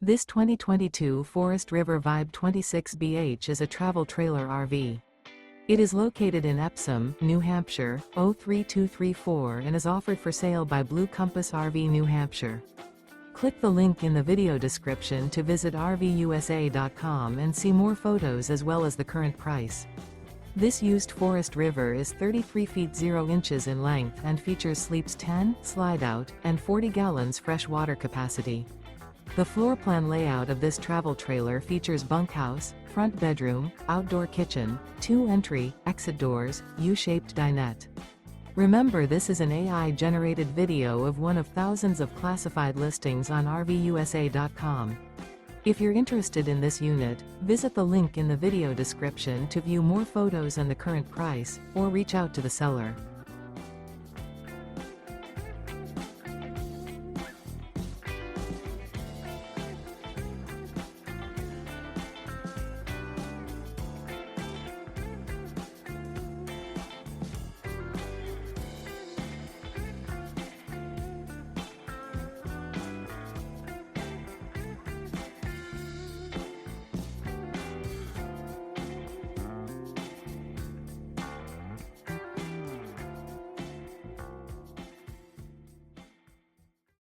This 2022 Forest River Vibe 26BH is a travel trailer RV. It is located in Epsom, New Hampshire, 03234 and is offered for sale by Blue Compass RV New Hampshire. Click the link in the video description to visit RVUSA.com and see more photos as well as the current price. This used Forest River is 33 feet 0 inches in length and features sleeps 10, slide-out, and 40 gallons fresh water capacity. The floor plan layout of this travel trailer features bunkhouse, front bedroom, outdoor kitchen, 2 entry, exit doors, U-shaped dinette. Remember, this is an AI-generated video of one of thousands of classified listings on RVUSA.com. If you're interested in this unit, visit the link in the video description to view more photos and the current price, or reach out to the seller.